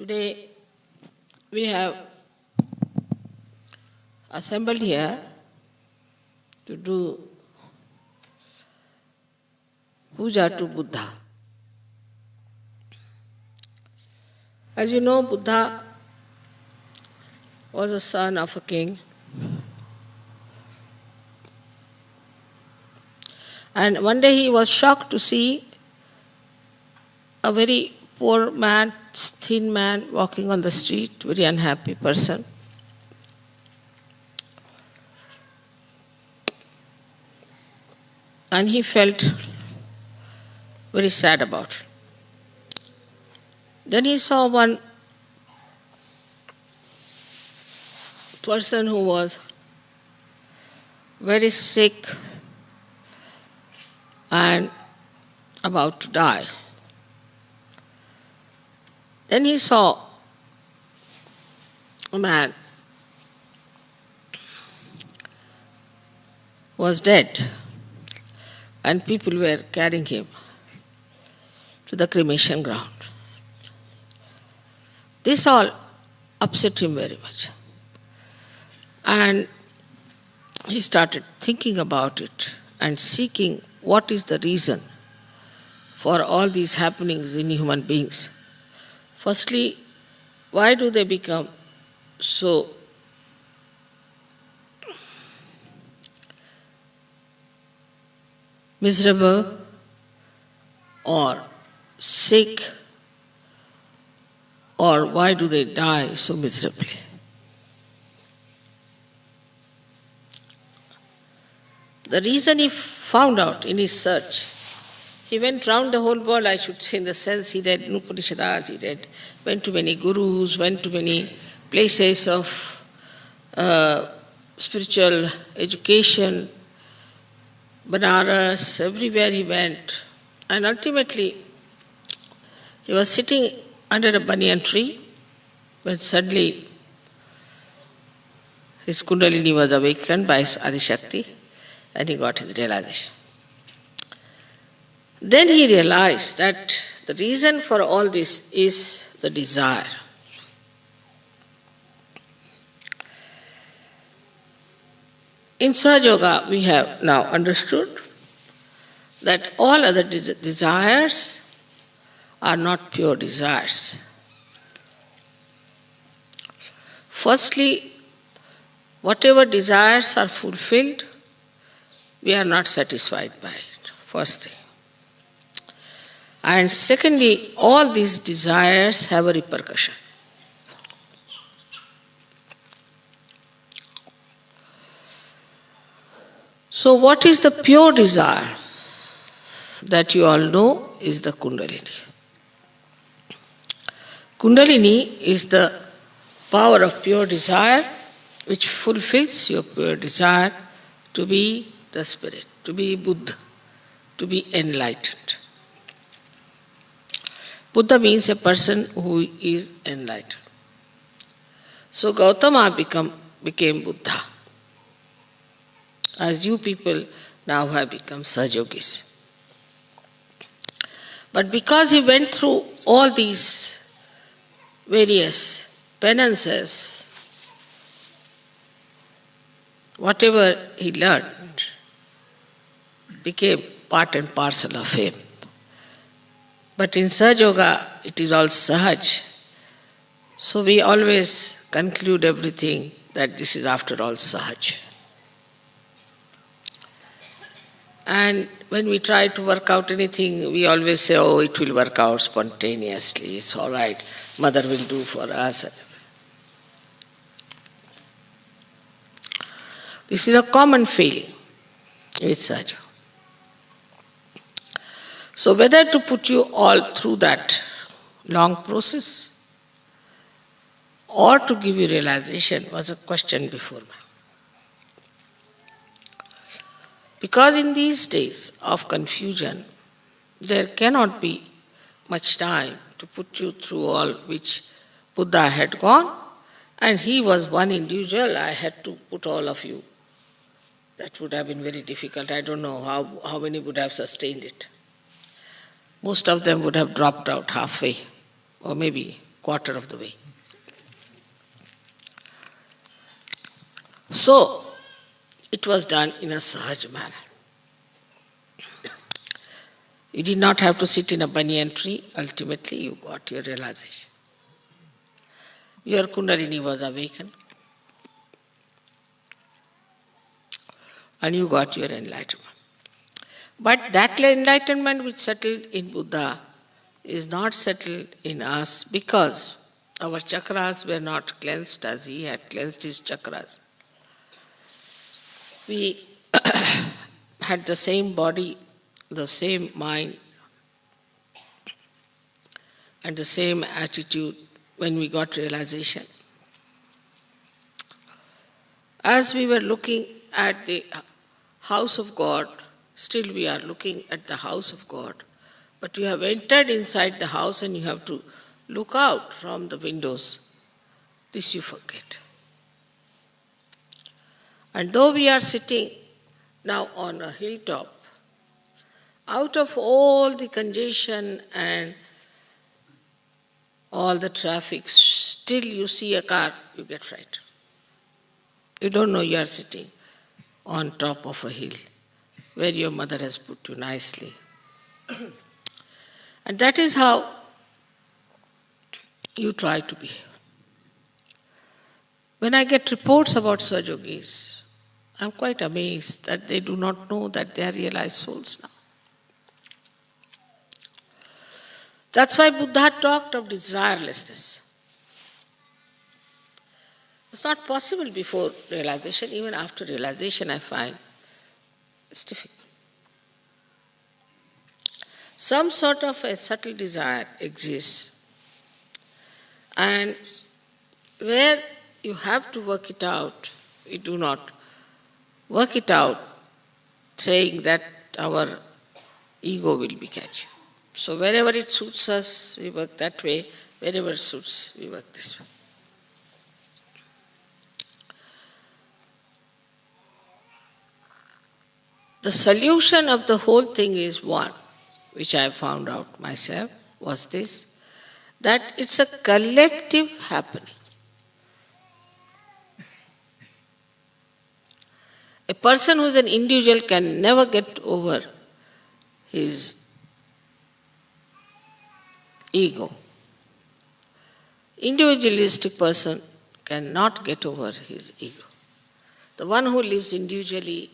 Today we have assembled here to do puja to Buddha. As you know, Buddha was a son of a king, and one day he was shocked to see a very poor man, thin man, walking on the street, very unhappy person. And he felt very sad about it. Then he saw one person who was very sick and about to die. Then he saw a man who was dead, and people were carrying him to the cremation ground. This all upset him very much. And he started thinking about it and seeking what is the reason for all these happenings in human beings. Firstly, why do they become so miserable or sick, or why do they die so miserably? The reason he found out in his search, he went round the whole world, I should say, in the sense he read Upanishads, went to many gurus, went to many places of spiritual education, Banaras, everywhere he went. And ultimately, he was sitting under a banyan tree when suddenly his Kundalini was awakened by his Adishakti and he got his realization. Then he realized that the reason for all this is the desire. In Sahaja Yoga, we have now understood that all other desires are not pure desires. Firstly, whatever desires are fulfilled, we are not satisfied by it, first thing. And secondly, all these desires have a repercussion. So what is the pure desire? That you all know is the Kundalini. Kundalini is the power of pure desire which fulfills your pure desire to be the spirit, to be Buddha, to be enlightened. Buddha means a person who is enlightened. So Gautama became Buddha, as you people now have become Sahajogis. But because he went through all these various penances, whatever he learned became part and parcel of him. But in Sahaja Yoga, it is all Sahaj. So we always conclude everything that this is after all Sahaj. And when we try to work out anything, we always say, oh, it will work out spontaneously, it's all right, Mother will do for us. This is a common feeling with Sahaja. So whether to put you all through that long process or to give you realization was a question before me. Because in these days of confusion, there cannot be much time to put you through all which Buddha had gone, and he was one individual, I had to put all of you. That would have been very difficult. I don't know how many would have sustained it. Most of them would have dropped out halfway, or maybe quarter of the way. So, it was done in a sahaj manner. You did not have to sit in a banyan tree. Ultimately, you got your realization. Your Kundalini was awakened. And you got your enlightenment. But that enlightenment which settled in Buddha is not settled in us because our chakras were not cleansed as he had cleansed his chakras. We had the same body, the same mind, and the same attitude when we got realization. As we were looking at the house of God, still we are looking at the house of God, but you have entered inside the house and you have to look out from the windows. This you forget. And though we are sitting now on a hilltop, out of all the congestion and all the traffic, still you see a car, you get frightened. You don't know you are sitting on top of a hill where your mother has put you nicely. And that is how you try to behave. When I get reports about Sahajogis, I'm quite amazed that they do not know that they are realized souls now. That's why Buddha talked of desirelessness. It's not possible before realization. Even after realization, I find it's difficult. Some sort of a subtle desire exists, and where you have to work it out, we do not work it out saying that our ego will be catchy. So wherever it suits us, we work that way. Wherever it suits, we work this way. The solution of the whole thing is one, which I found out myself, was this, that it's a collective happening. A person who is an individual can never get over his ego. Individualistic person cannot get over his ego. The one who lives individually,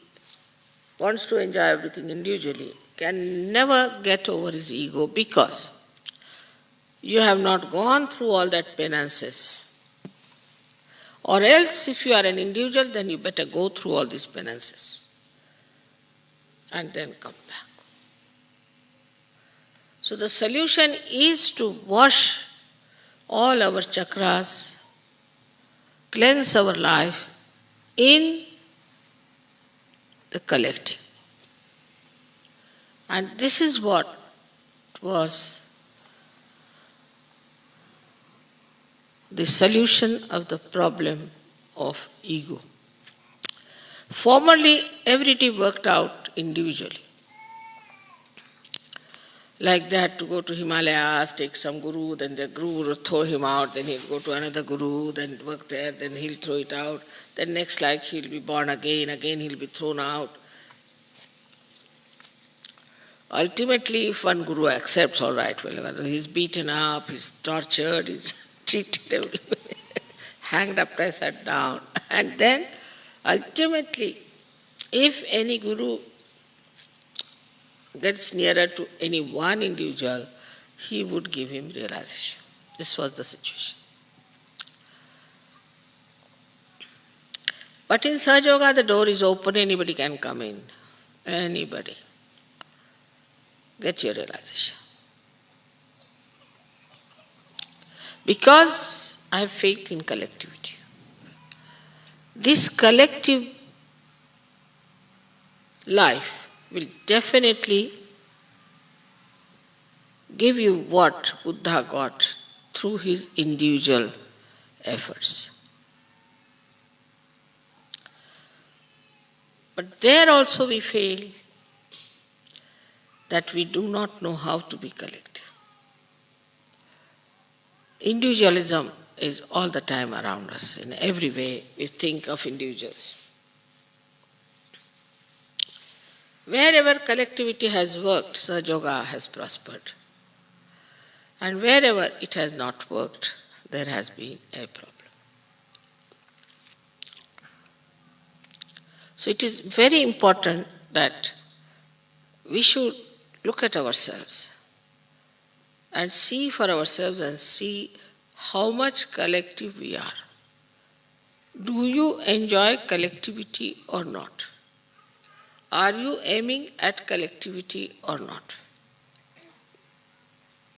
wants to enjoy everything individually, can never get over his ego because you have not gone through all that penances. Or else, if you are an individual, then you better go through all these penances and then come back. So the solution is to wash all our chakras, cleanse our life in the collective. And this is what was the solution of the problem of ego. Formerly, everything worked out individually. Like they had to go to Himalayas, take some guru, then the guru would throw him out, then he'll go to another guru, then work there, then he'll throw it out. Then next life he'll be born again he'll be thrown out. Ultimately, if one guru accepts, all right, well, he's beaten up, he's tortured, he's cheated everywhere, hanged upside down. And then, ultimately, if any guru gets nearer to any one individual, he would give him realization. This was the situation. But in Sahaja Yoga, the door is open, anybody can come in. Anybody. Get your realization. Because I have faith in collectivity. This collective life will definitely give you what Buddha got through his individual efforts. But there also we fail, that we do not know how to be collective. individualism is all the time around us. In every way, we think of individuals. Wherever collectivity has worked, Sahaja Yoga has prospered. And wherever it has not worked, there has been a problem. So it is very important that we should look at ourselves and see for ourselves and see how much collective we are. Do you enjoy collectivity or not? Are you aiming at collectivity or not?